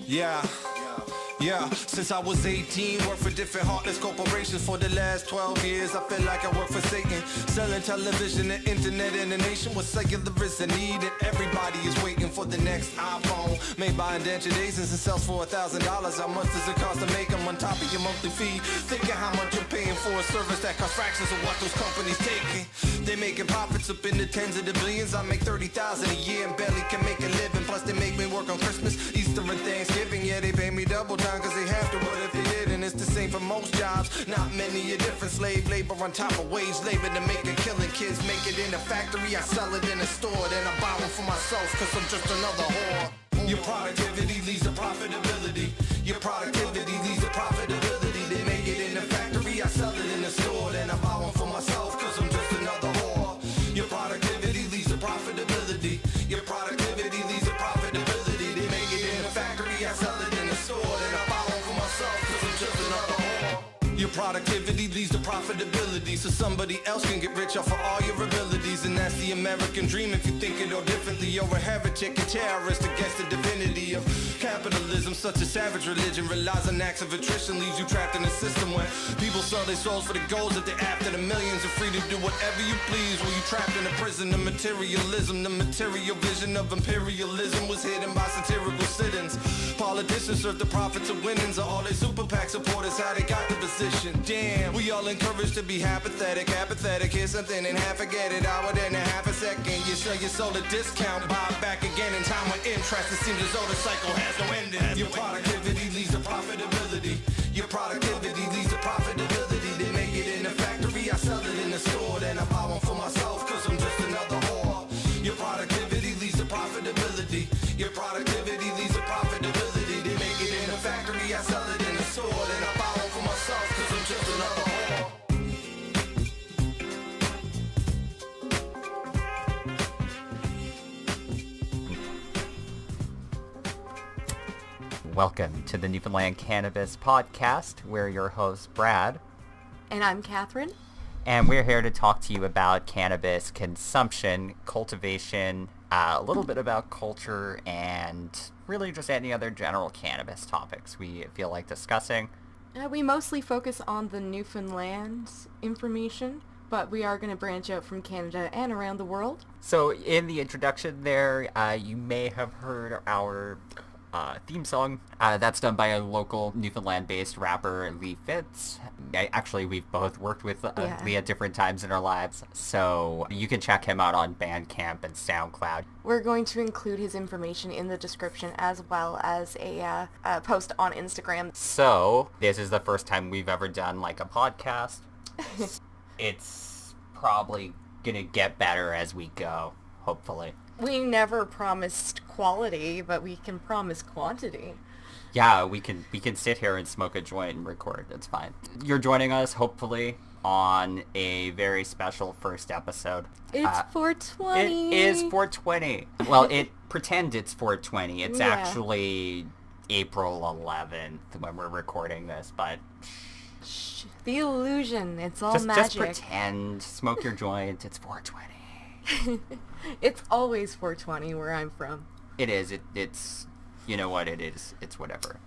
Yeah, since I was 18, worked for different heartless corporations for the last 12 years. I feel like I work for Satan, selling television and internet in a nation where secularists are needed. Everybody is waiting for the next iPhone, made by indentured agents and sells for $1,000. How much does it cost to make them on top of your monthly fee? Thinking how much you're paying for a service that costs fractions of what those companies taking. They making profits up in the tens of the billions. I make $30,000 a year and barely can make a living. Plus they make me work on Christmas, Easter and Thanksgiving. Yeah, they pay me double time cause they have to, but if they didn't, it's the same for most jobs. Not many are different, slave labor on top of wage labor to make a killing. Kids make it in a factory, I sell it in a store, then I buy one for myself cause I'm just another whore. Your productivity leads to profitability. Your productivity leads to profitability. They make it in a factory, I sell it in a store, then I buy one for myself cause I'm just another whore. Your productivity leads to profitability. Your productivity leads to profitability. They make it in a factory, I sell it in a store, then I buy one for myself cause I'm just another whore. Your productivity leads to profitability, so somebody else can get rich off of all your abilities. And that's the American dream if you think it all differently. You're a heretic and terrorist against the divinity of capitalism. Such a savage religion relies on acts of attrition, leaves you trapped in a system where people sell their souls for the goals that they're after. The millions are free to do whatever you please while you trapped in a prison of materialism. The material vision of imperialism was hidden by satirical sit-ins. Politicians serve the profits of winnings of all their super PAC supporters, how they got the position. Damn, we all encouraged to be apathetic. Hear something and half forget it. Hour then a half a second. You sell your soul a discount, buy it back again in time with interest. It seems as though the cycle has no ending. Your productivity leads to profitability. Your productivity leads to profitability. They make it in a factory, I sell it in the store, then I buy one for myself cause I'm just another whore. Your productivity leads to profitability. Your productivity leads to profitability. They make it in a factory, I sell it in the store, then I buy one for myself cause I'm just another whore. Welcome to the Newfoundland Cannabis Podcast. We're your hosts, Brad. And I'm Catherine. And we're here to talk to you about cannabis consumption, cultivation, a little bit about culture, and really just any other general cannabis topics we feel like discussing. We mostly focus on the Newfoundland information, but we are going to branch out from Canada and around the world. So in the introduction there, you may have heard our theme song. That's done by a local Newfoundland-based rapper, Fitz. Actually, we've both worked with Lee at different times in our lives, so you can check him out on Bandcamp and SoundCloud. We're going to include his information in the description as well as a post on Instagram. So, this is the first time we've ever done like a podcast. It's probably gonna get better as we go, hopefully. We never promised quality, but we can promise quantity. Yeah, we can sit here and smoke a joint and record. It's fine. You're joining us, hopefully, on a very special first episode. It's 420. It is 420. Well, pretend it's 420. It's actually April 11th when we're recording this, but... Shh. The illusion. It's all magic. Just pretend. Smoke your joint. It's 420. It's always 420 where I'm from. It is. It's, you know what it is. It's whatever.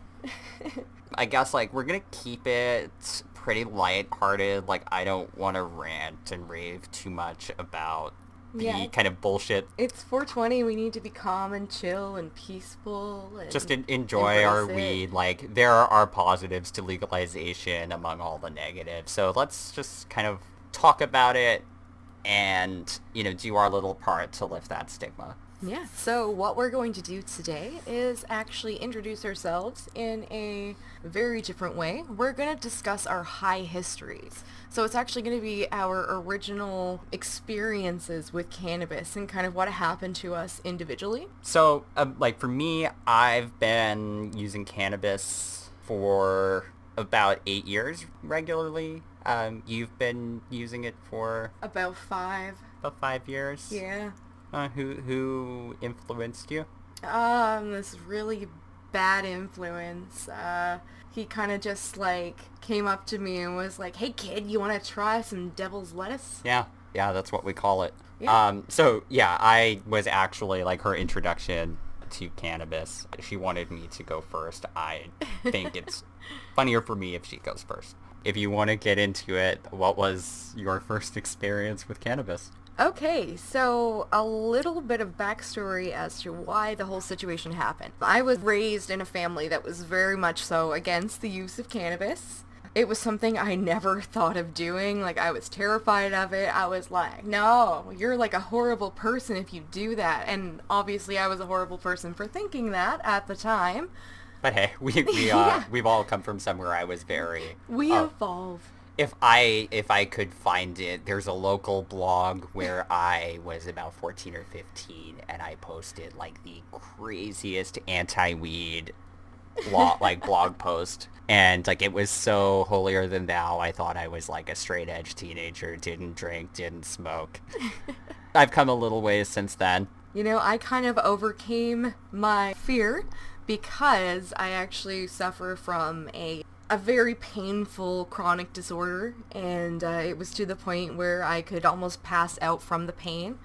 I guess, like, we're gonna keep it pretty lighthearted. Like, I don't want to rant and rave too much about the kind of bullshit. It's 420. We need to be calm and chill and peaceful. And just enjoy our weed. Like, there are positives to legalization among all the negatives. So let's just kind of talk about it and, you know, do our little part to lift that stigma. Yeah, so what we're going to do today is actually introduce ourselves in a very different way. We're going to discuss our high histories. So it's actually going to be our original experiences with cannabis and kind of what happened to us individually. So, like, for me, I've been using cannabis for about 8 years regularly. You've been using it for... About 5. About 5 years? Yeah. Who influenced you? This really bad influence. He kind of just, like, came up to me and was like, "Hey, kid, you want to try some devil's lettuce?" Yeah, that's what we call it. Yeah. So, yeah, I was actually, like, her introduction to cannabis. She wanted me to go first. I think it's funnier for me if she goes first. If you want to get into it, what was your first experience with cannabis? Okay, so a little bit of backstory as to why the whole situation happened. I was raised in a family that was very much so against the use of cannabis. It was something I never thought of doing. Like, I was terrified of it. I was like, no, you're like a horrible person if you do that. And obviously I was a horrible person for thinking that at the time. But hey, we've all come from somewhere. I was very... We evolve. If I could find it, there's a local blog where I was about 14 or 15, and I posted like the craziest anti-weed blog post, and like it was so holier than thou. I thought I was like a straight edge teenager, didn't drink, didn't smoke. I've come a little ways since then. You know, I kind of overcame my fear because I actually suffer from a very painful chronic disorder, and it was to the point where I could almost pass out from the pain.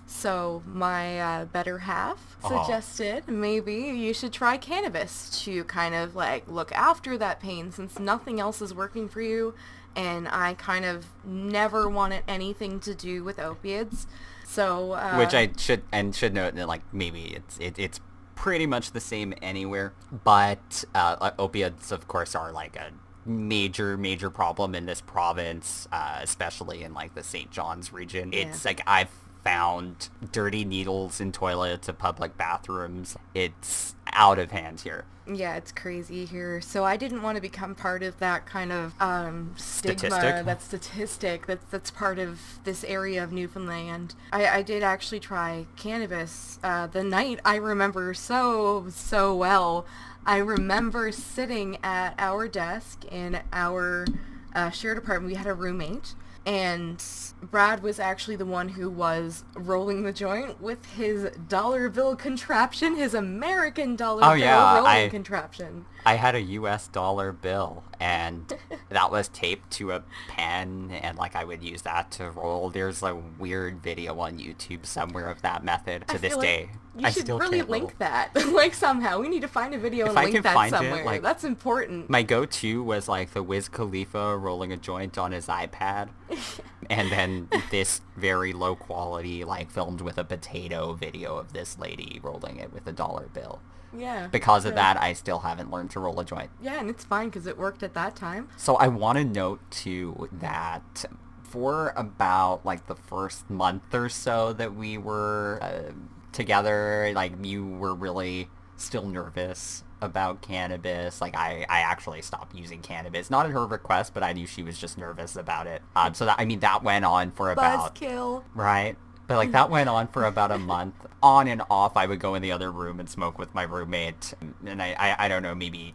So my better half suggested maybe you should try cannabis to kind of like look after that pain, since nothing else is working for you, and I kind of never wanted anything to do with opiates. So which I should note that like maybe it's pretty much the same anywhere, but opiates of course are like a major problem in this province, especially in like the St. John's region. Yeah. It's like I've found dirty needles in toilets of public bathrooms. It's out of hand here. Yeah, it's crazy here. So I didn't want to become part of that kind of statistic that's part of this area of Newfoundland. I did actually try cannabis the night I remember so well. I remember sitting at our desk in our shared apartment. We had a roommate, and Brad was actually the one who was rolling the joint with his dollar bill contraption, his American dollar bill rolling contraption. I had a US dollar bill, and that was taped to a pen, and like I would use that to roll. There's a weird video on YouTube somewhere of that method to this day. You should really link that, like somehow. We need to find a video and link that somewhere. Like, that's important. My go-to was like the Wiz Khalifa rolling a joint on his iPad, and then this very low quality, like filmed with a potato video of this lady rolling it with a dollar bill. Yeah. Because of that, I still haven't learned to roll a joint. Yeah, and it's fine because it worked at that time. So I want to note too that for about like the first month or so that we were together, like you were really still nervous about cannabis. Like I actually stopped using cannabis, not at her request, but I knew she was just nervous about it. So that went on for about buzzkill, right? But like that went on for about a month. On and off, I would go in the other room and smoke with my roommate. And I don't know, maybe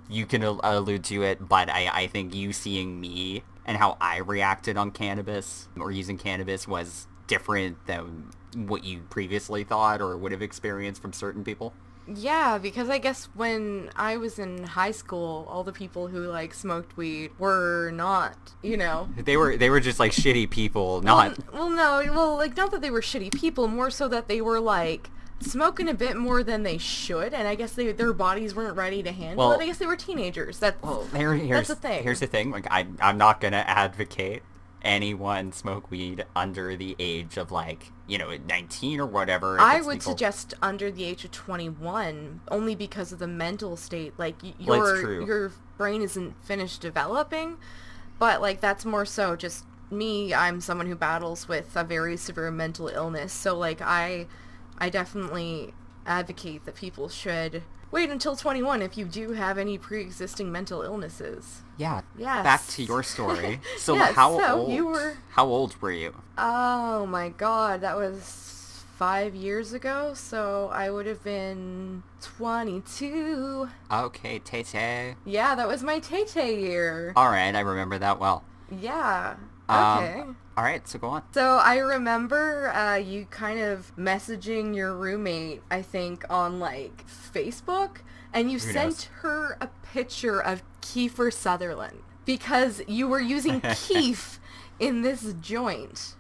you can allude to it, but I think you seeing me and how I reacted on cannabis or using cannabis was different than what you previously thought or would have experienced from certain people. Yeah, because I guess when I was in high school, all the people who like smoked weed were not, you know. They were just like shitty people, not. Like not that they were shitty people, more so that they were like smoking a bit more than they should, and I guess their bodies weren't ready to handle it. I guess they were teenagers. That's the thing. Here's the thing. Like I'm not gonna advocate anyone smoke weed under the age of like 19 or whatever. I would suggest under the age of 21, only because of the mental state. Like your brain isn't finished developing, but like that's more so just me. I'm someone who battles with a very severe mental illness, so like I definitely advocate that people should wait until 21 if you do have any pre-existing mental illnesses. Yeah. Yes. Back to your story. So yes, how old were you? Oh my god, that was 5 years ago, so I would have been 22. Okay, Tay-Tay. Yeah, that was my Tay-Tay year. Alright, I remember that well. Yeah. Okay. Alright, so go on. So I remember you kind of messaging your roommate, I think, on like Facebook, and you sent her a picture of Kiefer Sutherland because you were using Keef in this joint.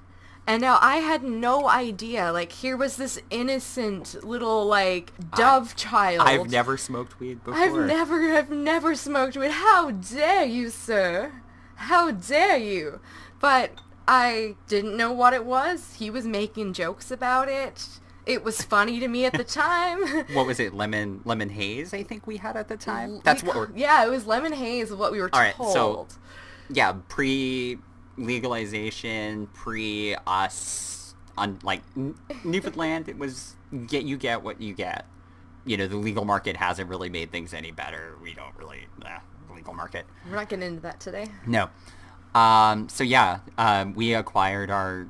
And now I had no idea. Like, here was this innocent little, like, dove child. I've never smoked weed before. I've never smoked weed. How dare you, sir? How dare you? But I didn't know what it was. He was making jokes about it. It was funny to me at the time. What was it? Lemon haze, I think we had at the time? That's what we're... Yeah, it was lemon haze of what we were told. All right, so, yeah, pre-legalization, pre-us, on, like, Newfoundland, it was, you get what you get. You know, the legal market hasn't really made things any better. We don't really, legal market. We're not getting into that today. No. So yeah, we acquired our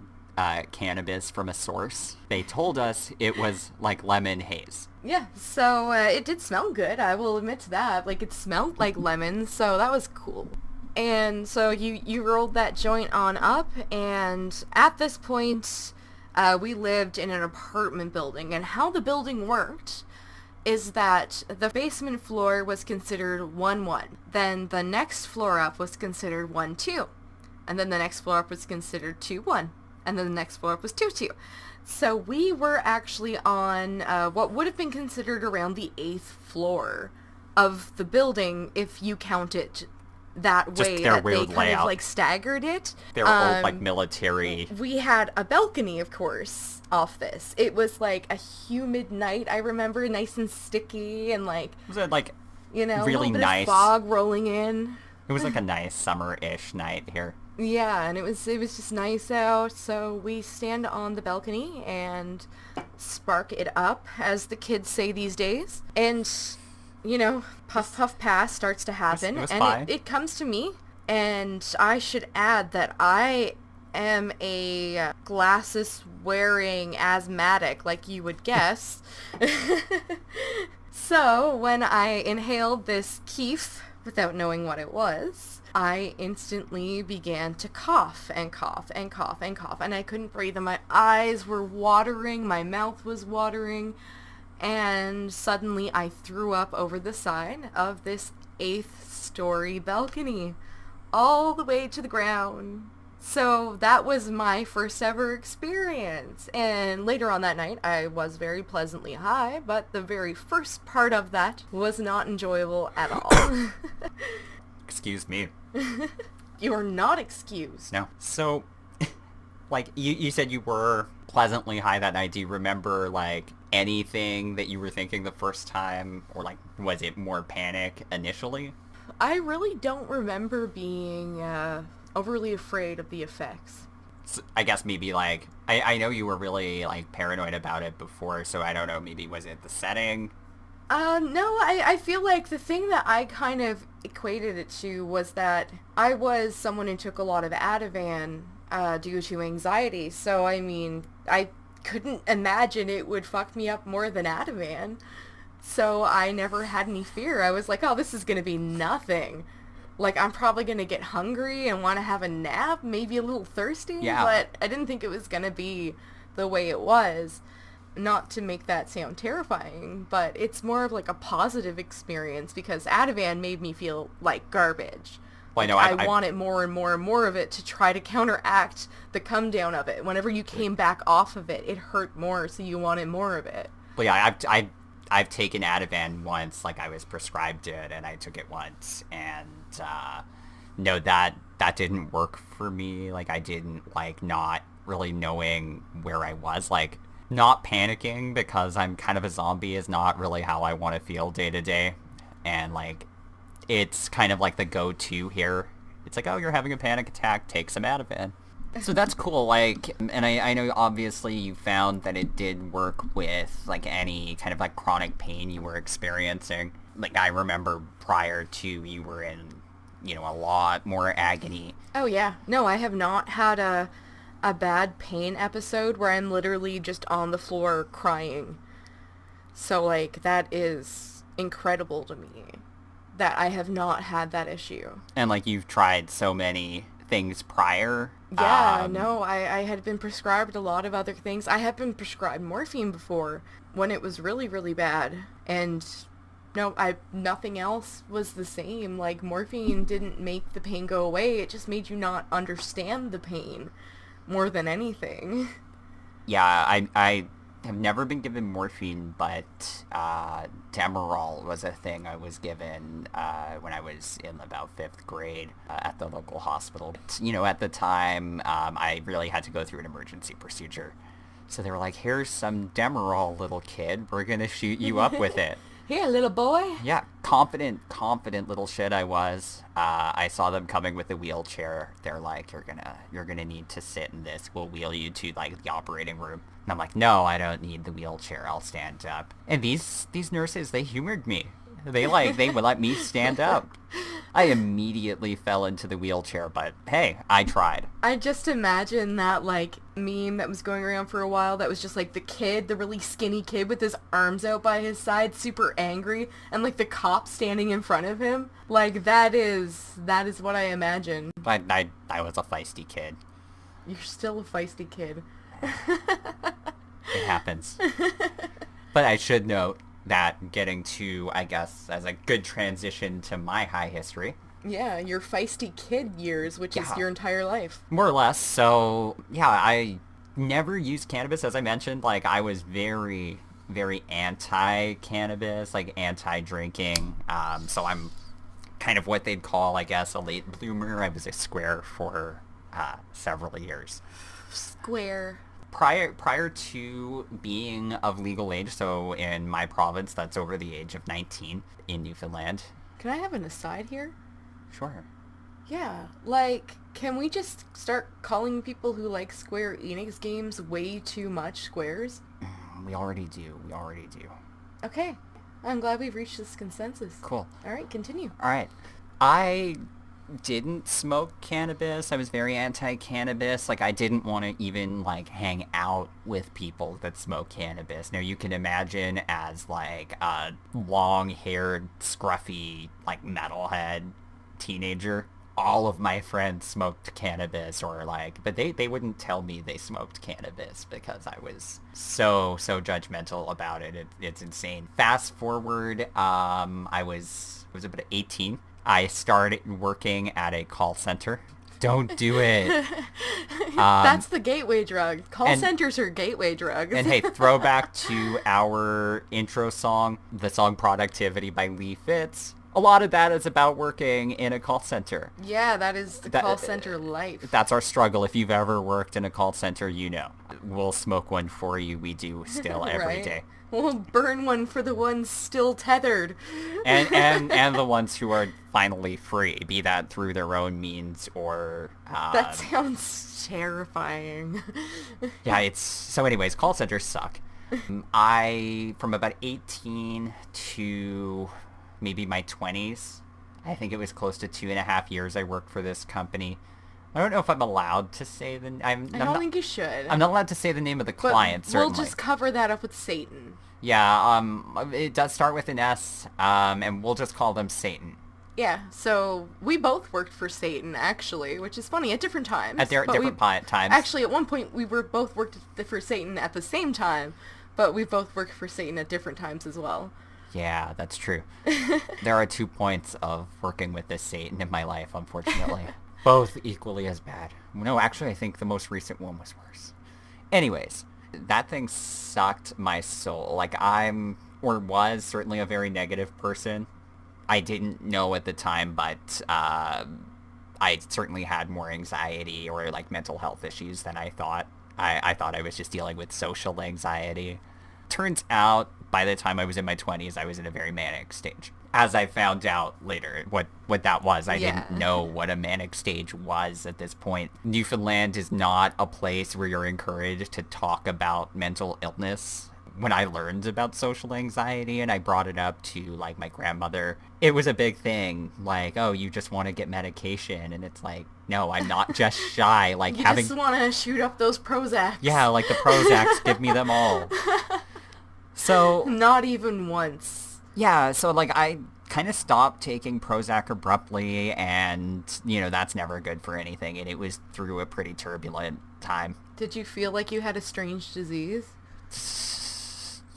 cannabis from a source. They told us it was like lemon haze. Yeah, so it did smell good, I will admit to that. Like, it smelled like lemon, so that was cool. And so you rolled that joint on up, and at this point, we lived in an apartment building, and how the building worked is that the basement floor was considered 1-1. Then the next floor up was considered 1-2. And then the next floor up was considered 2-1. And then the next floor up was 2-2. So we were actually on what would have been considered around the 8th floor of the building if you count it that Just way, their that weird they kind layout. of like staggered it. Their old, like, military... We had a balcony, of course, off this. It was like a humid night, I remember, nice and sticky, and like... Was it, like, you know, really a little bit nice? of fog rolling in. It was like a nice summer-ish night here. Yeah, and it was just nice out, so we stand on the balcony and spark it up, as the kids say these days. And, you know, puff puff pass starts to happen, It was and fine. it comes to me. And I should add that I am a glasses-wearing asthmatic, like you would guess. So when I inhaled this keef, without knowing what it was, I instantly began to cough and cough and cough and cough, and I couldn't breathe, and my eyes were watering, my mouth was watering, and suddenly I threw up over the side of this 8th story balcony, all the way to the ground. So that was my first ever experience, and later on that night I was very pleasantly high, but the very first part of that was not enjoyable at all. Excuse me. You are not excused. No. So, like, you said you were pleasantly high that night. Do you remember, like, anything that you were thinking the first time? Or, like, was it more panic initially? I really don't remember being overly afraid of the effects. So I guess maybe, like, I know you were really, like, paranoid about it before, so I don't know, maybe was it the setting? No, I feel like the thing that I kind of equated it to was that I was someone who took a lot of Ativan due to anxiety, so I mean, I couldn't imagine it would fuck me up more than Ativan, so I never had any fear. I was like, oh, this is gonna be nothing. Like, I'm probably gonna get hungry and want to have a nap, maybe a little thirsty, Yeah. but I didn't think it was gonna be the way it was. Not to make that sound terrifying, but it's more of like a positive experience because Ativan made me feel like garbage. Well, I know, I wanted more and more and more of it to try to counteract the come down of it. Whenever you came back off of it, it hurt more, so you wanted more of it. Well, yeah, I've taken Ativan once, like, I was prescribed it, and I took it once, and, no, that didn't work for me. Like, I didn't, like, not really knowing where I was, like, not panicking because I'm kind of a zombie is not really how I want to feel day to day. And, like, it's kind of like the go-to here. It's like, oh, you're having a panic attack, take some Ativan. So that's cool, like, and I know obviously you found that it did work with, like, any kind of, like, chronic pain you were experiencing. Like, I remember prior to you were in, you know, a lot more agony. Oh yeah. No, I have not had a bad pain episode where I'm literally just on the floor crying. So, like, that is incredible to me that I have not had that issue. And, like, you've tried so many things prior. Yeah, no, I had been prescribed a lot of other things. I had been prescribed morphine before when it was really, really bad. And no, nothing else was the same. Like, morphine didn't make the pain go away. It just made you not understand the pain. more than anything. Yeah, I have never been given morphine, but Demerol was a thing I was given when I was in about 5th grade at the local hospital. You know, at the time, I really had to go through an emergency procedure. So they were like, here's some Demerol, little kid. We're going to shoot you up with it. Here, little boy. Yeah, confident little shit I was. I saw them coming with a wheelchair. They're like, you're gonna need to sit in this. We'll wheel you to like the operating room. And I'm like, no, I don't need the wheelchair. I'll stand up. And these nurses, they humored me. They would let me stand up. I immediately fell into the wheelchair, but hey, I tried. I just imagine that, like, meme that was going around for a while that was just, like, the really skinny kid with his arms out by his side, super angry, and, like, the cop standing in front of him. Like, that is what I imagine. I was a feisty kid. You're still a feisty kid. It happens. But I should note that getting to, I guess, as a good transition to my high history. Yeah, your feisty kid years, which is your entire life. More or less. So, yeah, I never used cannabis, as I mentioned. Like, I was very, very anti-cannabis, like, anti-drinking. So I'm kind of what they'd call, I guess, a late bloomer. I was a square for several years. Square. Prior to being of legal age, so in my province, that's over the age of 19 in Newfoundland. Can I have an aside here? Sure. Yeah, like, can we just start calling people who like Square Enix games way too much squares? We already do. Okay, I'm glad we've reached this consensus. Cool. All right, continue. All right. I didn't smoke cannabis. I was very anti-cannabis. Like, I didn't want to even, like, hang out with people that smoke cannabis. Now, you can imagine as, like, a long-haired, scruffy, like, metalhead teenager. All of my friends smoked cannabis, or, like, but they wouldn't tell me they smoked cannabis because I was so judgmental about it. It's insane. Fast forward, I was about 18. I started working at a call center. Don't do it. That's the gateway drug. Call centers are gateway drugs. And hey, throwback to our intro song, the song Productivity by Fitz. A lot of that is about working in a call center. Yeah, that is the call center life. That's our struggle. If you've ever worked in a call center, you know. We'll smoke one for you. We do still every day. We'll burn one for the ones still tethered. And the ones who are finally free, be that through their own means or... that sounds terrifying. Yeah, so anyways, call centers suck. From about 18 to maybe my 20s, I think it was close to 2.5 years I worked for this company. I don't know if I'm allowed to say I don't think you should. I'm not allowed to say the name of the client, certainly. We'll just cover that up with Satan. Yeah, it does start with an S, and we'll just call them Satan. Yeah, so we both worked for Satan, actually, which is funny, at different times. At different times. Actually, at one point, we were both worked for Satan at the same time, but we both worked for Satan at different times as well. Yeah, that's true. There are 2 points of working with this Satan in my life, unfortunately. Both equally as bad. No, actually, I think the most recent one was worse. Anyways, that thing sucked my soul. Like, was certainly a very negative person. I didn't know at the time, but I certainly had more anxiety or, like, mental health issues than I thought. I thought I was just dealing with social anxiety. Turns out, by the time I was in my 20s, I was in a very manic stage. As I found out later what that was. I didn't know what a manic stage was at this point. Newfoundland is not a place where you're encouraged to talk about mental illness. When I learned about social anxiety and I brought it up to, like, my grandmother, it was a big thing. Like, oh, you just want to get medication. And it's like, no, I'm not just shy. Like, you just want to shoot up those Prozacs. Yeah, like the Prozacs, give me them all. So... Not even once. Yeah, so, like, I kind of stopped taking Prozac abruptly, and, you know, that's never good for anything, and it was through a pretty turbulent time. Did you feel like you had a strange disease?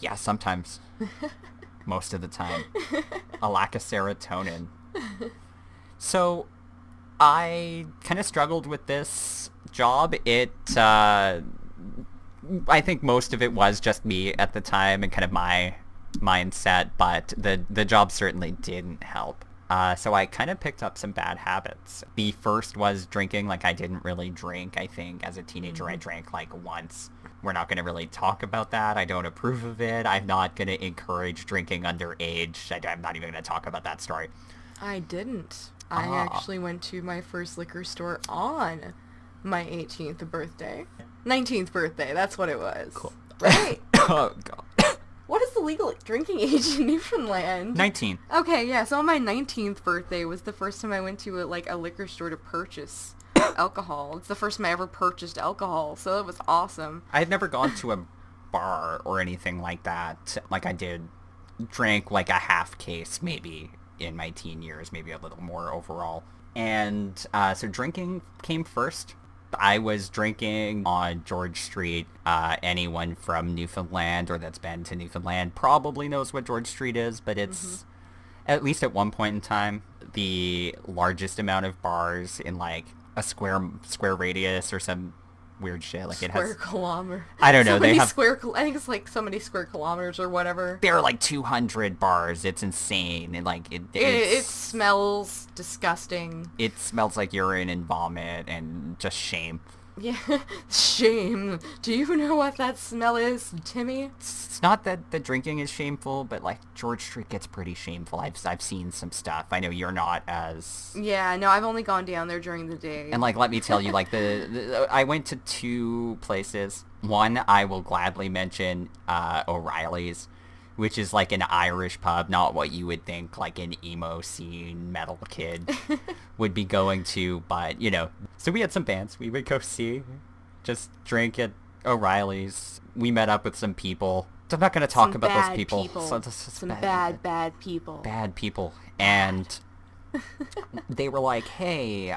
Yeah, sometimes. Most of the time. A lack of serotonin. So, I kind of struggled with this job, I think most of it was just me at the time and kind of my mindset, but the job certainly didn't help. So I kind of picked up some bad habits. The first was drinking. Like, I didn't really drink, I think. As a teenager, I drank, like, once. We're not going to really talk about that. I don't approve of it. I'm not going to encourage drinking underage. I'm not even going to talk about that story. I didn't. I actually went to my first liquor store on my 18th birthday. 19th birthday, that's what it was. Cool. Right. Oh, God. What is the legal drinking age in Newfoundland? 19. Okay, yeah, so on my 19th birthday was the first time I went to a liquor store to purchase alcohol. It's the first time I ever purchased alcohol, so it was awesome. I had never gone to a bar or anything like that. Like, I did drink like a half case maybe in my teen years, maybe a little more overall. And so drinking came first. I was drinking on George Street. Anyone from Newfoundland or that's been to Newfoundland probably knows what George Street is, but it's, at least at one point in time, the largest amount of bars in like a square radius or some weird shit. Like it has kilometer. I don't know. They have I think it's like so many square kilometers or whatever. There are like 200 bars. It's insane, and like it smells disgusting. It smells like urine and vomit and just shame. Yeah, shame. Do you know what that smell is, Timmy? It's not that the drinking is shameful, but like George Street gets pretty shameful. I've seen some stuff. I know you're not as... Yeah, no, I've only gone down there during the day. And like, let me tell you, like I went to two places. One I will gladly mention, O'Reilly's, which is like an Irish pub, not what you would think like an emo scene metal kid would be going to, but you know. So we had some bands we would go see, just drink at O'Reilly's. We met up with some people. So I'm not going to talk about those people. Some bad people. Bad people. And they were like, hey,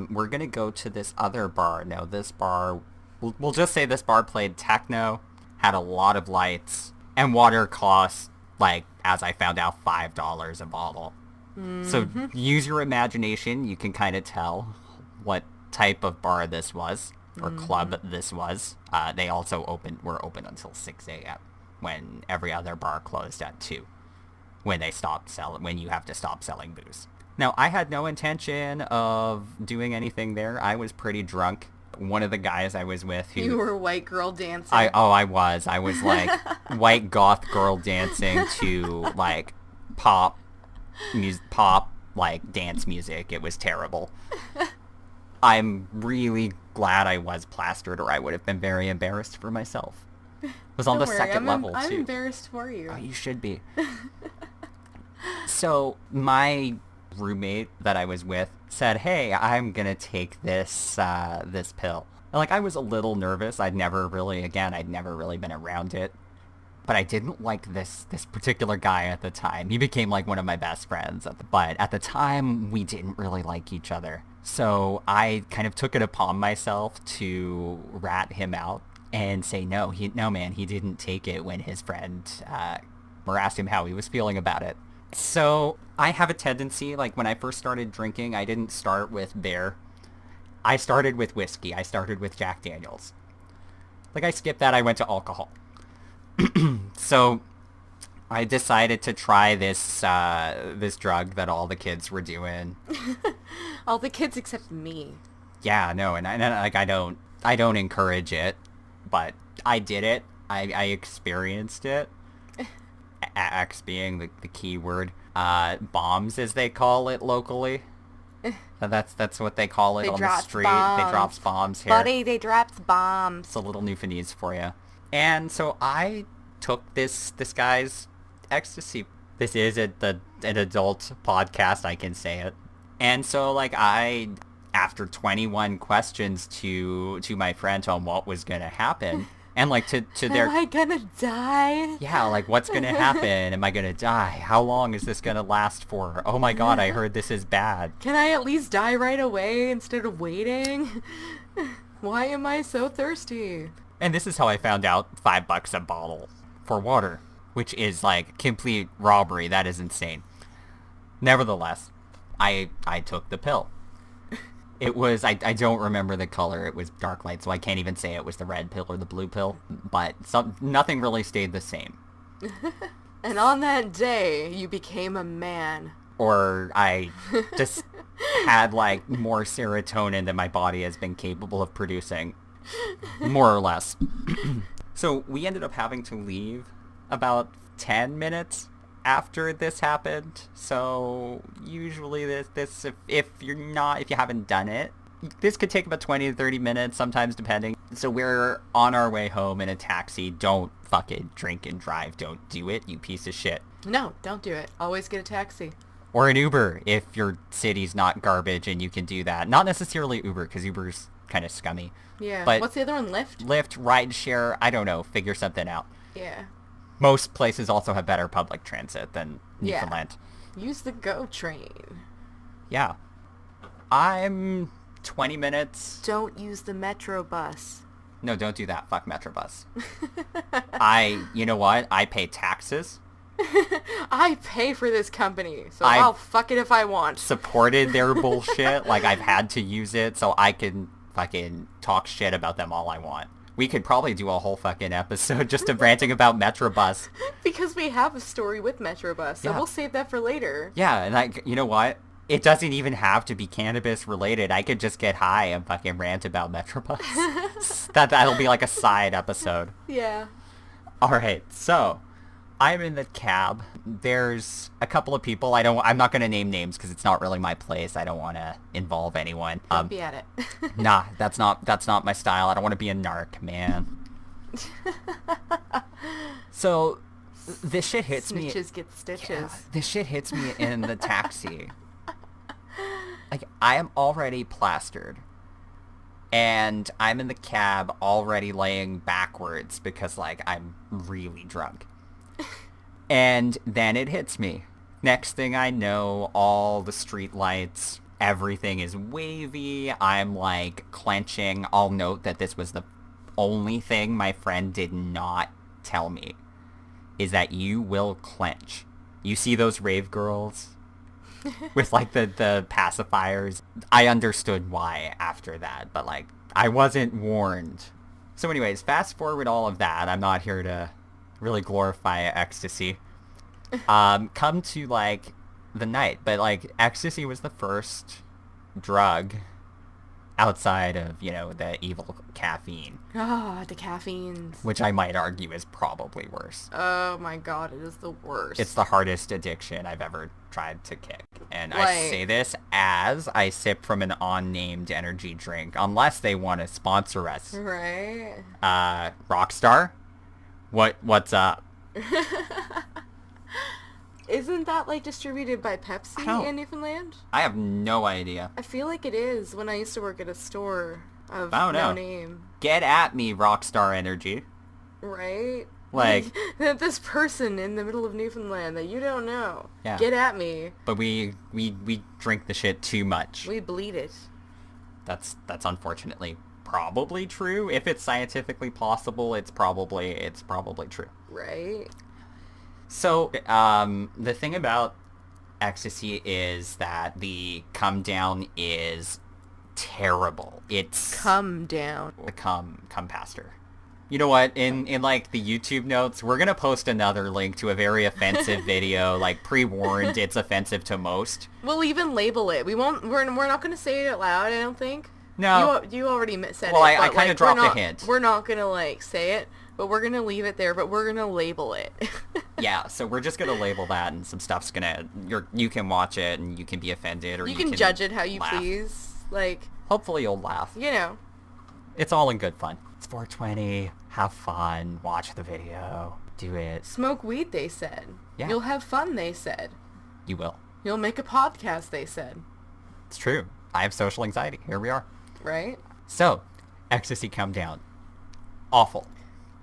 we're going to go to this other bar. Now this bar, we'll just say this bar played techno, had a lot of lights, and water costs, like, as I found out, $5 a bottle. So use your imagination. You can kind of tell what type of bar this was, or club this was. They also were open until 6 a.m. when every other bar closed at 2, when you have to stop selling booze. Now, I had no intention of doing anything there. I was pretty drunk. One of the guys I was with who... You were white girl dancing. I was like white goth girl dancing to like pop like dance music. It was terrible. I'm really glad I was plastered, or I would have been very embarrassed for myself. It was on the second level too. I'm embarrassed for you. Oh, you should be. So my roommate that I was with said, hey, I'm gonna take this pill. And like, I was a little nervous. I'd never really been around it, but I didn't like this particular guy at the time. He became like one of my best friends, but at the time we didn't really like each other. So I kind of took it upon myself to rat him out and say, no man, he didn't take it, when his friend asked him how he was feeling about it. So I have a tendency, like when I first started drinking, I didn't start with beer. I started with whiskey. I started with Jack Daniels. Like, I skipped that. I went to alcohol. So I decided to try this drug that all the kids were doing. All the kids except me. Yeah, no, and I don't encourage it, but I did it. I experienced it. X being the key word. Bombs, as they call it locally. That's what they call it on the street. Bombs. They drops bombs here. Buddy, they dropped bombs. It's a little Newfoundlandese for you. And so I took this guy's ecstasy. This is an adult podcast, I can say it. And so, like, after 21 questions to my friend on what was going to happen, and, like, to their... Am I gonna die? Yeah, like, what's going to happen? Am I going to die? How long is this going to last for? Oh my god, I heard this is bad. Can I at least die right away instead of waiting? Why am I so thirsty? And this is how I found out $5 a bottle for water, which is, like, complete robbery. That is insane. Nevertheless, I took the pill. It was, I don't remember the color. It was dark light, so I can't even say it was the red pill or the blue pill. But nothing really stayed the same. And on that day, you became a man. Or I just had, like, more serotonin than my body has been capable of producing. More or less. So we ended up having to leave about 10 minutes after this happened. So usually this if you haven't done it, this could take about 20 to 30 minutes, sometimes depending. So we're on our way home in a taxi. Don't fucking drink and drive. Don't do it, you piece of shit. No, don't do it. Always get a taxi. Or an Uber if your city's not garbage and you can do that. Not necessarily Uber, because Uber's kind of scummy. Yeah. But what's the other one? Lyft? Lyft, rideshare, I don't know. Figure something out. Yeah. Most places also have better public transit than Newfoundland. Yeah. Use the GO train. Yeah. I'm 20 minutes. Don't use the Metro bus. No, don't do that. Fuck Metrobus. You know what? I pay taxes. I pay for this company, so I'll fuck it if I want. Supported their bullshit. Like, I've had to use it, so I can fucking talk shit about them all I want. We could probably do a whole fucking episode just of ranting about Metrobus. Because we have a story with Metrobus, so we'll save that for later. Yeah, and you know what? It doesn't even have to be cannabis related. I could just get high and fucking rant about Metrobus. That'll be like a side episode. Yeah. Alright, so I'm in the cab. There's a couple of people. I'm not going to name names because it's not really my place. I don't want to involve anyone. Don't be at it. Nah, that's not my style. I don't want to be a narc, man. So this shit hits me. Snitches get stitches. Yeah, this shit hits me in the taxi. Like, I am already plastered. And I'm in the cab already laying backwards because, like, I'm really drunk. And then it hits me. Next thing I know, all the street lights, everything is wavy. I'm, like, clenching. I'll note that this was the only thing my friend did not tell me, is that you will clench. You see those rave girls with, like, the pacifiers? I understood why after that, but, like, I wasn't warned. So anyways, fast forward all of that. I'm not here to really glorify ecstasy. Come to, like, the night. But, like, ecstasy was the first drug outside of, you know, the evil caffeine. Ah, the caffeine. Which I might argue is probably worse. Oh my god, it is the worst. It's the hardest addiction I've ever tried to kick. And I say this as I sip from an unnamed energy drink, unless they want to sponsor us. Right. Rockstar? What's up? Isn't that, like, distributed by Pepsi in Newfoundland? I have no idea. I feel like it is when I used to work at a store of no name. Get at me, Rockstar Energy. Right? Like this person in the middle of Newfoundland that you don't know. Yeah. Get at me. But we drink the shit too much. We bleed it. That's unfortunately probably true. If it's scientifically possible, it's probably true. Right. So, the thing about ecstasy is that the come down is terrible. It's come down. The come pastor. You know what? In like the YouTube notes, we're gonna post another link to a very offensive video. Like, pre-warned, it's offensive to most. We'll even label it. We won't. We're not gonna say it out loud. I don't think. No. You already said it. Well, I kind of dropped a hint. We're not gonna, like, say it, but we're gonna leave it there. But we're gonna label it. Yeah, so we're just gonna label that, and some stuff's gonna. You can watch it, and you can be offended, or you can judge it how you please. Like, hopefully you'll laugh. You know. It's all in good fun. It's 420. Have fun. Watch the video. Do it. Smoke weed, they said. Yeah. You'll have fun, they said. You will. You'll make a podcast, they said. It's true. I have social anxiety. Here we are. Right? So, ecstasy come down. Awful.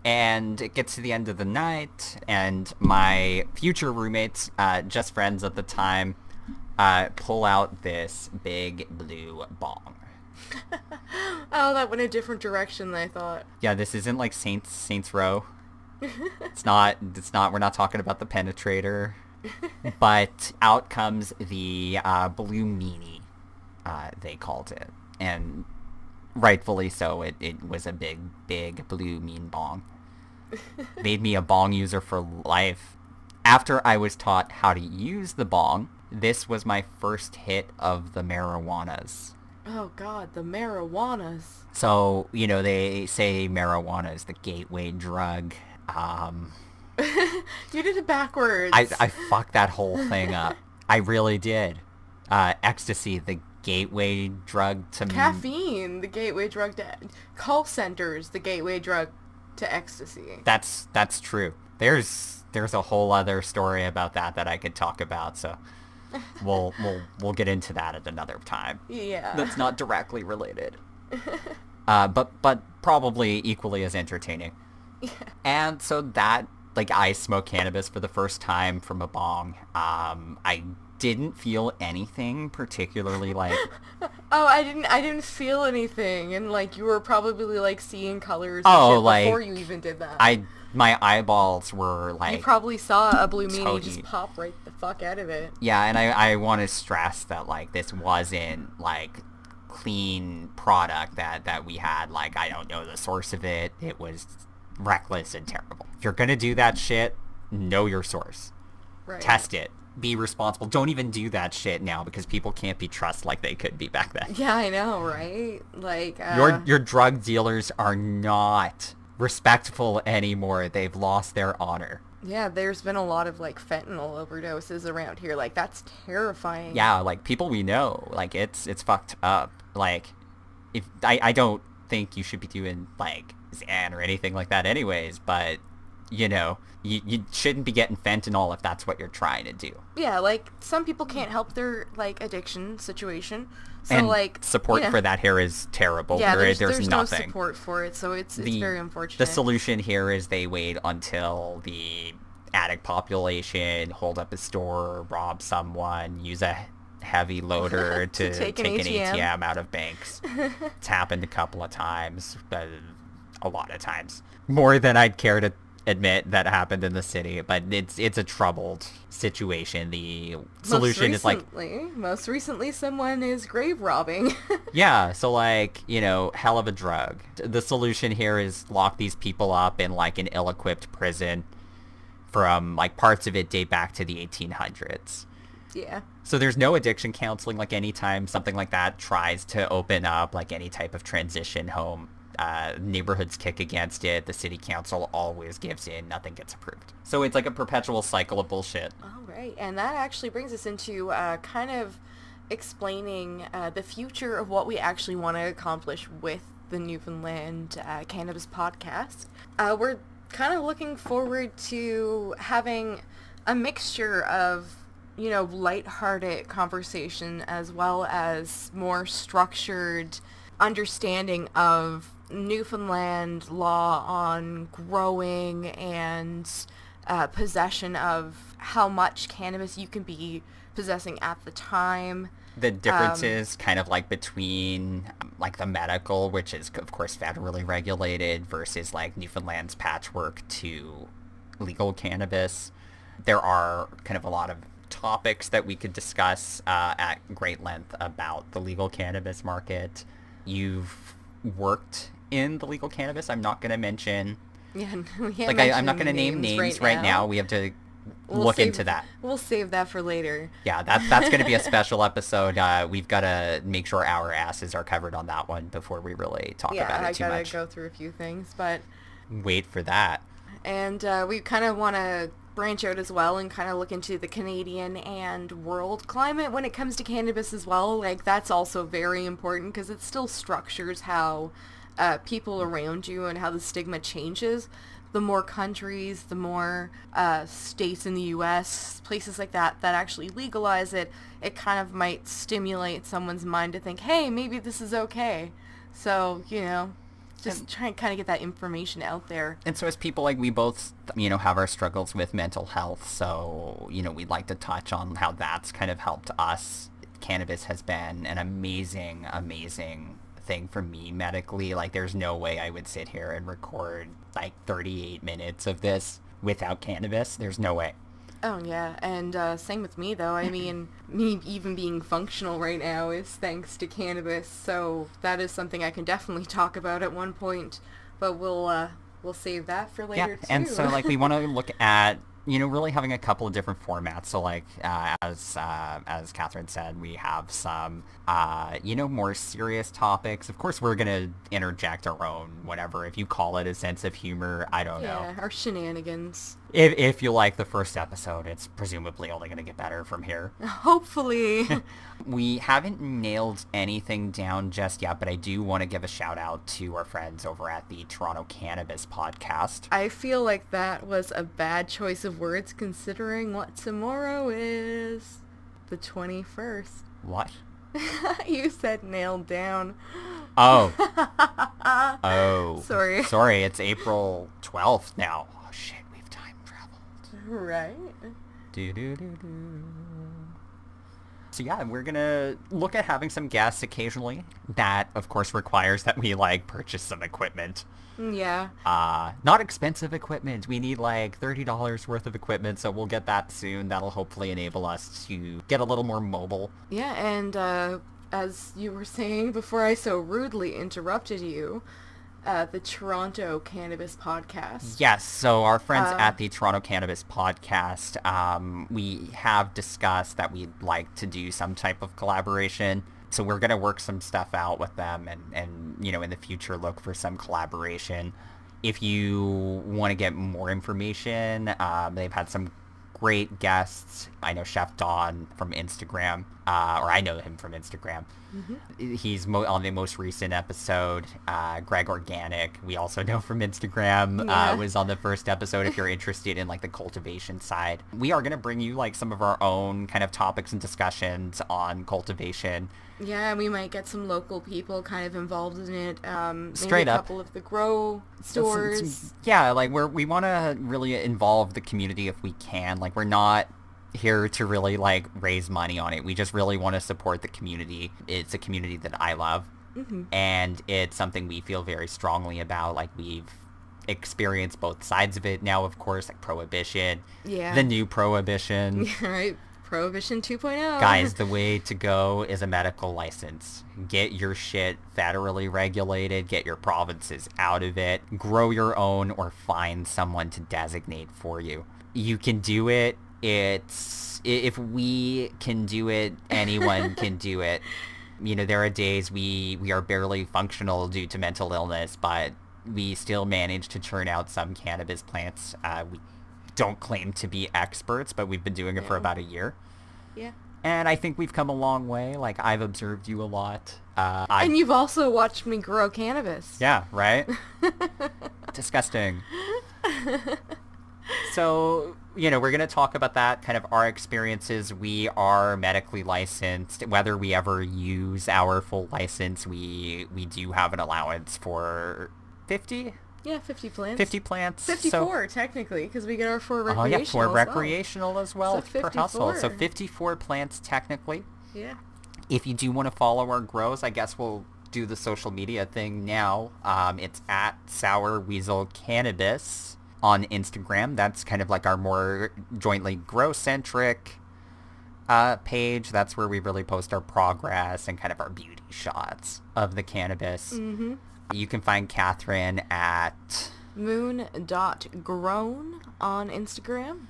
And it gets to the end of the night, and my future roommates, just friends at the time, pull out this big blue bong. Oh, that went a different direction than I thought. Yeah, this isn't like Saints Row. It's not, we're not talking about the penetrator. But out comes the blue meanie, they called it. And rightfully so, it was a big blue mean bong. Made me a bong user for life. After I was taught how to use the bong, this was my first hit of the marijuanas. Oh God, the marijuanas. So, they say marijuana is the gateway drug. You did it backwards. I fucked that whole thing up. I really did. Ecstasy, the gateway drug to... Caffeine, the gateway drug to... Call centers, the gateway drug to ecstasy. That's true. There's a whole other story about that I could talk about, so we'll get into that at another time. Yeah. That's not directly related. But probably equally as entertaining. Yeah. And so that, I smoked cannabis for the first time from a bong. I didn't feel anything particularly Oh, I didn't feel anything, and you were probably seeing colors before you even did that. My eyeballs were you probably saw a blue meanie toady. just pop right the fuck out of it. Yeah, and I want to stress that this wasn't clean product that we had. I don't know the source of it. It was reckless and terrible. If you're gonna do that shit, know your source. Right. Test it. Be responsible. Don't even do that shit now because people can't be trusted like they could be back then. Yeah, I know, right? Your drug dealers are not respectful anymore. They've lost their honor. Yeah, there's been a lot of fentanyl overdoses around here. That's terrifying. Yeah, people we know. It's fucked up. If I don't think you should be doing Xan or anything like that anyways, but you shouldn't be getting fentanyl if that's what you're trying to do. Yeah, some people can't help their addiction situation. So and support for that here is terrible. Yeah, there's nothing. No support for it, so it's very unfortunate. The solution here is they wait until the addict population hold up a store, rob someone, use a heavy loader to take an ATM out of banks. It's happened a couple of times, a lot of times. More than I'd care to admit that happened in the city, but it's a troubled situation. The solution is most recently someone is grave robbing. Yeah, so hell of a drug. The solution here is lock these people up in an ill-equipped prison from parts of it date back to the 1800s. Yeah. So there's no addiction counseling anytime something like that tries to open up any type of transition home. Neighborhoods kick against it. The city council always gives in. Nothing gets approved. So it's a perpetual cycle of bullshit. All right. And that actually brings us into kind of explaining the future of what we actually want to accomplish with the Newfoundland Cannabis Podcast. We're kind of looking forward to having a mixture of lighthearted conversation as well as more structured understanding of Newfoundland law on growing and possession of how much cannabis you can be possessing at the time. The differences kind of between the medical, which is of course federally regulated, versus Newfoundland's patchwork to legal cannabis. There are kind of a lot of topics that we could discuss at great length about the legal cannabis market. You've worked in the legal cannabis. I'm not going to mention... Yeah, we can't I'm not going to name names right now. We have to look into that. We'll save that for later. Yeah, that's going to be a special episode. We've got to make sure our asses are covered on that one before we really talk about it too much. Yeah, I got to go through a few things, but... Wait for that. And we kind of want to branch out as well and kind of look into the Canadian and world climate when it comes to cannabis as well. That's also very important because it still structures how people around you and how the stigma changes. The more countries, the more states in the U.S., places like that actually legalize it, it kind of might stimulate someone's mind to think, hey, maybe this is okay. So, just try and kind of get that information out there. And so as people we both, have our struggles with mental health, so, we'd like to touch on how that's kind of helped us. Cannabis has been an amazing, amazing thing for me medically. There's no way I would sit here and record 38 minutes of this without cannabis. There's no way. Oh, yeah, and same with me, though. I mean, me even being functional right now is thanks to cannabis, so that is something I can definitely talk about at one point, but we'll save that for later, too. And so, like, we want to look at, really having a couple of different formats. So, like, as Catherine said, we have some, more serious topics. Of course, we're going to interject our own, whatever. If you call it a sense of humor, I don't know. Yeah, our shenanigans. If you like the first episode, it's presumably only going to get better from here. Hopefully. We haven't nailed anything down just yet, but I do want to give a shout out to our friends over at the Toronto Cannabis Podcast. I feel like that was a bad choice of words considering what tomorrow is. The 21st. What? You said nailed down. Oh. Oh. Sorry, it's April 12th now. Oh, shit, we've time traveled. Right. So yeah, we're going to look at having some guests occasionally. That, of course, requires that we, purchase some equipment. Yeah. Not expensive equipment. We need, $30 worth of equipment, so we'll get that soon. That'll hopefully enable us to get a little more mobile. Yeah, and as you were saying before I so rudely interrupted you, the Toronto Cannabis Podcast. Yes, so our friends at the Toronto Cannabis Podcast, we have discussed that we'd like to do some type of collaboration. So we're going to work some stuff out with them and in the future look for some collaboration. If you want to get more information, they've had some great guests. I know Chef Don from Instagram, or I know him from Instagram. Mm-hmm. He's on the most recent episode. Greg Organic, we also know from Instagram, was on the first episode if you're interested in the cultivation side. We are going to bring you some of our own kind of topics and discussions on cultivation. Yeah, we might get some local people kind of involved in it. Straight maybe a up. couple of the grow stores. Yeah, we want to really involve the community if we can. We're not here to really raise money on it. We just really want to support the community. It's a community that I love. Mm-hmm. And it's something we feel very strongly about. We've experienced both sides of it now, of course, Prohibition. Yeah. The new Prohibition. Right. Prohibition 2.0. Guys, the way to go is a medical license. Get your shit federally regulated. Get your provinces out of it. Grow your own or find someone to designate for you. You can do it. If we can do it, anyone can do it. There are days we are barely functional due to mental illness, but we still manage to churn out some cannabis plants. We don't claim to be experts, but we've been doing it for about a year. Yeah. And I think we've come a long way. I've observed you a lot. And you've also watched me grow cannabis. Yeah, right? Disgusting. So, we're going to talk about that, kind of our experiences. We are medically licensed. Whether we ever use our full license, we do have an allowance for 50? Yeah, 50 plants. 50 plants. 54, technically, because we get our 4 recreational for recreational as well per household. So 54 plants, technically. Yeah. If you do want to follow our grows, I guess we'll do the social media thing now. It's at Sour Weasel Cannabis on Instagram. That's kind of our more jointly grow-centric page. That's where we really post our progress and kind of our beauty shots of the cannabis. Mm-hmm. You can find Catherine at Moon.Grown on Instagram.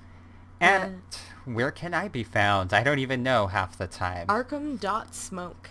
And where can I be found? I don't even know half the time. Arkham.Smoke.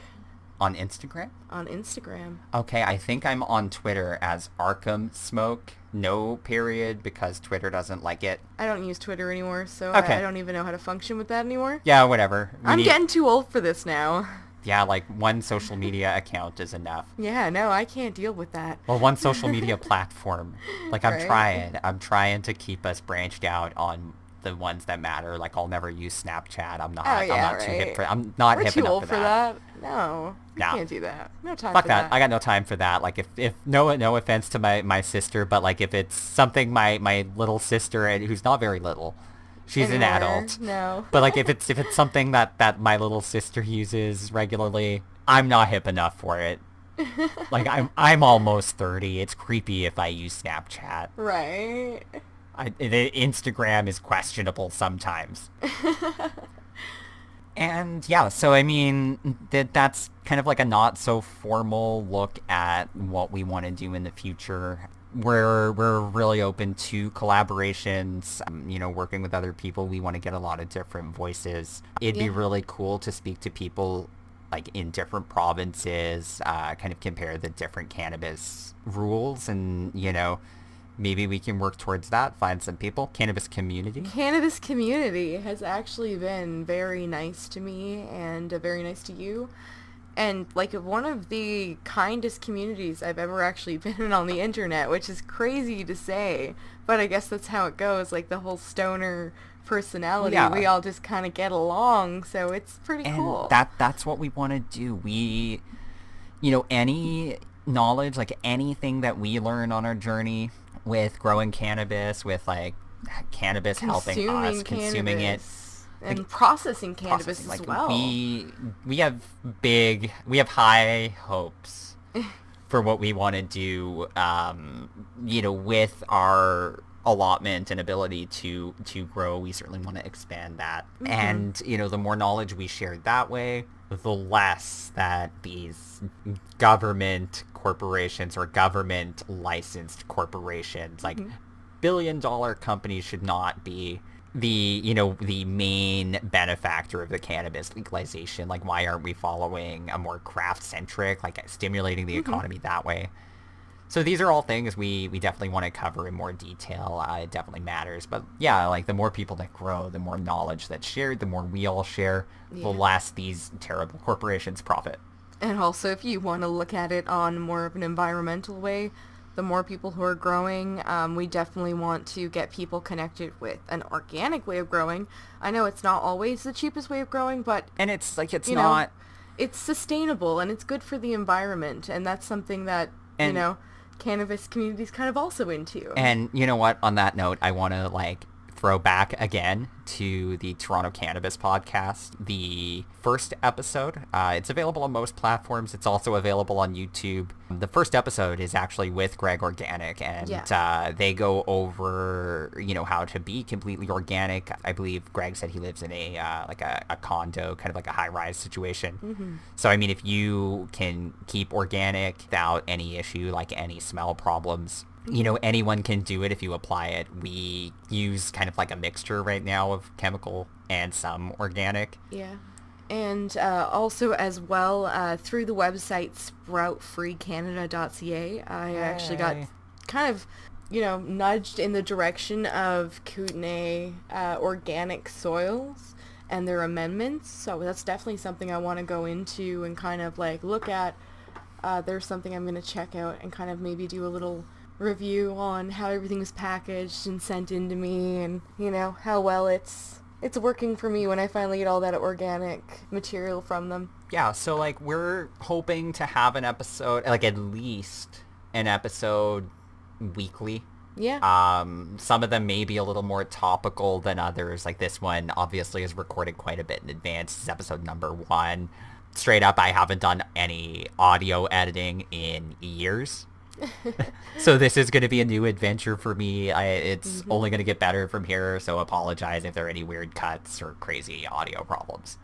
On Instagram? On Instagram. Okay, I think I'm on Twitter as Arkham.Smoke. No period, because Twitter doesn't like it. I don't use Twitter anymore, so okay. I don't even know how to function with that anymore. Yeah, whatever. I'm getting too old for this now. Yeah, one social media account is enough. Yeah, no, I can't deal with that. Well, one social media platform. I'm trying to keep us branched out on the ones that matter. I'll never use Snapchat. I'm not too hip for We're hip too enough old for that. No, I can't do that. No time Fuck for that. I got no time for that. If no offense to my sister, but if it's something my little sister, and who's not very little, she's an adult. No. But if it's something that my little sister uses regularly, I'm not hip enough for it. I'm almost 30. It's creepy if I use Snapchat. Right. The Instagram is questionable sometimes. And yeah, so I mean, that's kind of like a not so formal look at what we want to do in the future. We're really open to collaborations, working with other people. We want to get a lot of different voices. It'd be really cool to speak to people like in different provinces, kind of compare the different cannabis rules, and maybe we can work towards that, find some people. Cannabis Community. Cannabis Community has actually been very nice to me and very nice to you. And like one of the kindest communities I've ever actually been in on the internet, which is crazy to say, but I guess that's how it goes. Like the whole stoner personality, we all just kind of get along, so it's pretty cool. That's what we want to do. We, any knowledge, like anything that we learn on our journey with growing cannabis, with like cannabis helping us consuming it and like, processing cannabis as well. We have high hopes for what we want to do, with our allotment and ability to grow. We certainly want to expand that. Mm-hmm. And, the more knowledge we share that way, the less that these government corporations or government licensed corporations, like billion-dollar companies, should not be the main benefactor of the cannabis legalization. Like, why aren't we following a more craft-centric, like stimulating the economy that way? So these are all things we definitely want to cover in more detail. It definitely matters. But yeah, like the more people that grow, the more knowledge that's shared, the more we all share, the less these terrible corporations profit. And also, if you want to look at it on more of an environmental way, the more people who are growing, we definitely want to get people connected with an organic way of growing. I know it's not always the cheapest way of growing, but... And it's like, it's not... It's sustainable, and it's good for the environment, and that's something that, Cannabis Community's kind of also into. And you know what? On that note, I want to throw back again to the Toronto Cannabis podcast. The first episode, it's available on most platforms. It's also available on YouTube. The first episode is actually with Greg Organic, and they go over, how to be completely organic. I believe Greg said he lives in a condo, kind of like a high-rise situation. Mm-hmm. So, I mean, if you can keep organic without any issue, like any smell problems, anyone can do it if you apply it. We use kind of like a mixture right now of chemical and some organic. Yeah. And also as well, through the website sproutfreecanada.ca, I actually got kind of, nudged in the direction of Kootenay organic soils and their amendments. So that's definitely something I want to go into and kind of look at. There's something I'm going to check out and kind of maybe do a little review on how everything was packaged and sent in to me, and how well it's working for me when I finally get all that organic material from them. Yeah, so we're hoping to have an episode, at least an episode weekly. Yeah. Some of them may be a little more topical than others. Like this one obviously is recorded quite a bit in advance. This is episode number 1. Straight up, I haven't done any audio editing in years. So this is going to be a new adventure for me. It's only going to get better from here, so apologize if there are any weird cuts or crazy audio problems.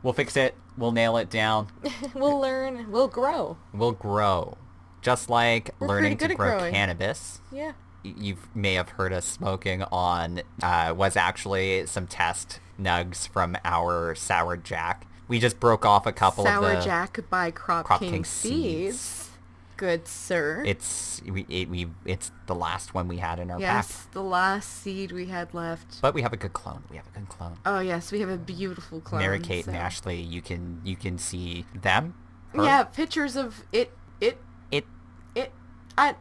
We'll fix it. We'll nail it down. We'll learn. We'll grow. We'll grow. Just like We're learning pretty to good at grow growing. Cannabis. Yeah. You may have heard us smoking on, was actually some test nugs from our Sour Jack. We just broke off a couple of the... Sour Jack by Crop King Seeds. Good sir. It's the last one we had in our pack. Yes, the last seed we had left. But we have a good clone. Oh yes, we have a beautiful clone. Mary Kate and Ashley, you can see them. Her. Yeah, pictures of it.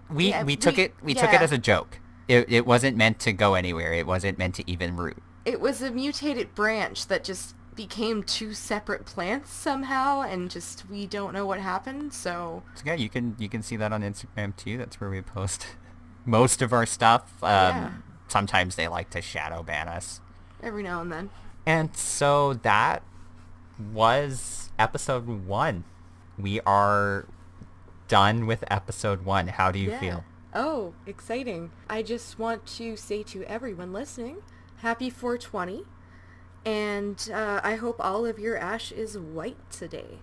We took it as a joke. It wasn't meant to go anywhere. It wasn't meant to even root. It was a mutated branch that just became 2 separate plants somehow, and just we don't know what happened. So yeah, you can see that on Instagram too. That's where we post most of our stuff. Sometimes they like to shadow ban us every now and then. And so that was episode 1. We are done with episode 1. How do you feel? Oh, exciting. I just want to say to everyone listening, happy 420. And I hope all of your ash is white today.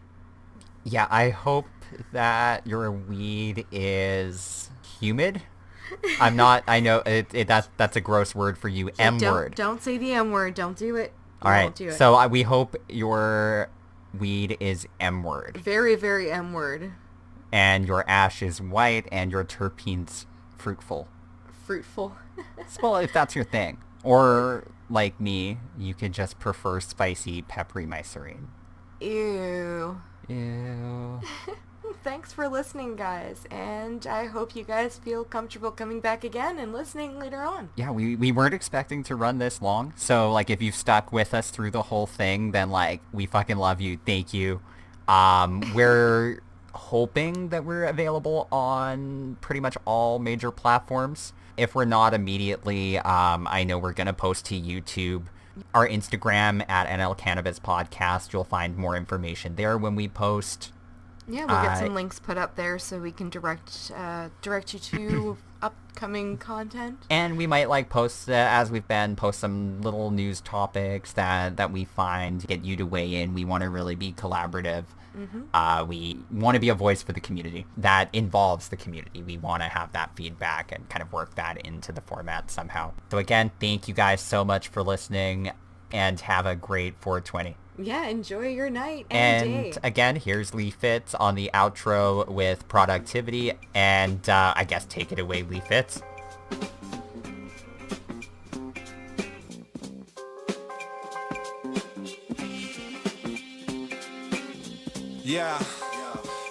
Yeah, I hope that your weed is humid. I'm not, I know that's a gross word for you, Yeah, M-word. Don't say the M word. Don't do it. All right, Don't do it. so we hope your weed is M-word. Very, very M word. And your ash is white and your terpenes fruitful. Fruitful. Well, if that's your thing. Or, like me, you could just prefer spicy, peppery mycerine. Ew. Ew. Thanks for listening, guys, and I hope you guys feel comfortable coming back again and listening later on. Yeah, we weren't expecting to run this long, so, like, if you've stuck with us through the whole thing, then, like, we fucking love you. Thank you. We're hoping that we're available on pretty much all major platforms. If we're not immediately, I know we're going to post to YouTube. Our Instagram at NL Cannabis Podcast, you'll find more information there when we post. Yeah, we'll get some links put up there so we can direct you to upcoming content. And we might post, as we've been, post some little news topics that we find, get you to weigh in. We want to really be collaborative. Mm-hmm. We want to be a voice for the community that involves the community. We want to have that feedback and kind of work that into the format somehow. So again, thank you guys so much for listening and have a great 420. Yeah, enjoy your night and day. And again, here's Lee Fitz on the outro with productivity, and I guess take it away, Lee Fitz.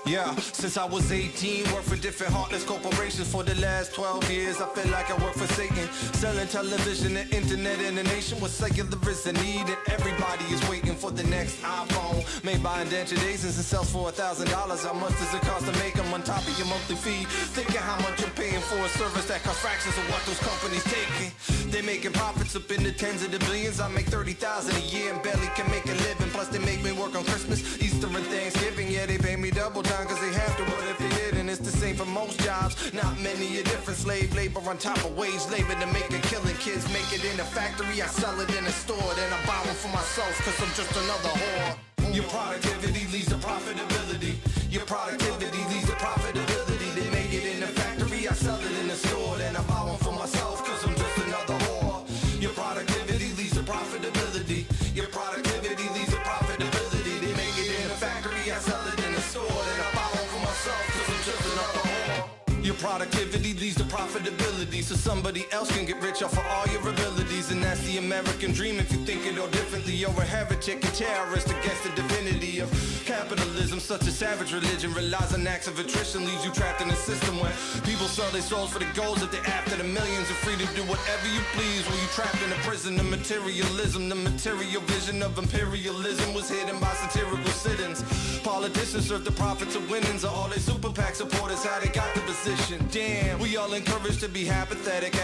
Yeah, since I was 18, worked for different heartless corporations for the last 12 years. I feel like I work for Satan, selling television and internet in the nation where secular is a need, and everybody is waiting for the next iPhone made by indentured agents and sells for $1,000. How much does it cost to make them on top of your monthly fee? Thinking how much you're paying for a service that costs fractions of what those companies taking. They're making profits up in the tens of the billions. I make $30,000 a year and barely can make a living. Plus they make me work on Christmas, Easter, and Thanksgiving. Yeah, they pay me double time cause they have to, but if they didn't, it's the same for most jobs. Not many a different, slave labor on top of wage labor to make a killing. Kids make it in a factory, I sell it in a store, then I buy one for myself cause I'm just another whore. Your productivity leads to profitability. Your productivity leads to profitability. They make it in a factory, I sell it in a store, then I buy one for myself cause I'm just another whore. Your productivity leads to profitability. Your productivity leads to profitability. They make it in a factory, I sell it in a store, then I buy one for myself cause I'm just another whore. Your productivity leads to profitability so somebody else can get rich off of all your abilities, and that's the American dream. If you think it all differently, you're a heretic, a terrorist against the divinity of capitalism. Such a savage religion relies on acts of attrition, leaves you trapped in a system where people sell their souls for the goals that they're after. The millions are free to do whatever you please while you trapped in a prison of materialism. The material vision of imperialism was hidden by satirical sit-ins. Politicians serve the profits of winnings, or all their super PAC supporters, how they got the position. Damn, we all encouraged to be apathetic.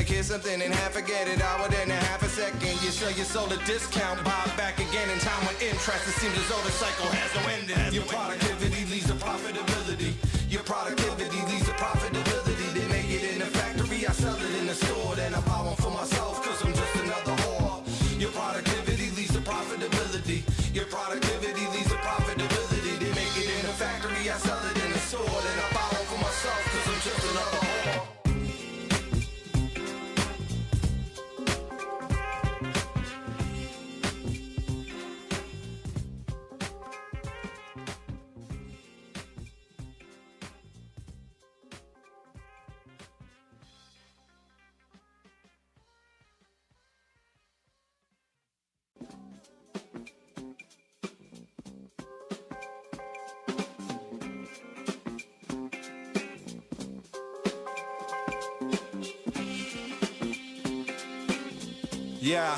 Hear something and half forget it, hour then a half a second. You sell your soul a discount, buy it back again in time with interest. It seems as though the cycle has no ending. Your productivity leads to profitability. Your productivity leads to profitability. They make it in a factory, I sell it in the store, then I buy one for myself cause I'm just another whore. Your productivity leads to profitability. Your productivity leads to profitability. They make it in a factory, I sell it in the store, then I buy one for myself cause I'm just another whore. Yeah.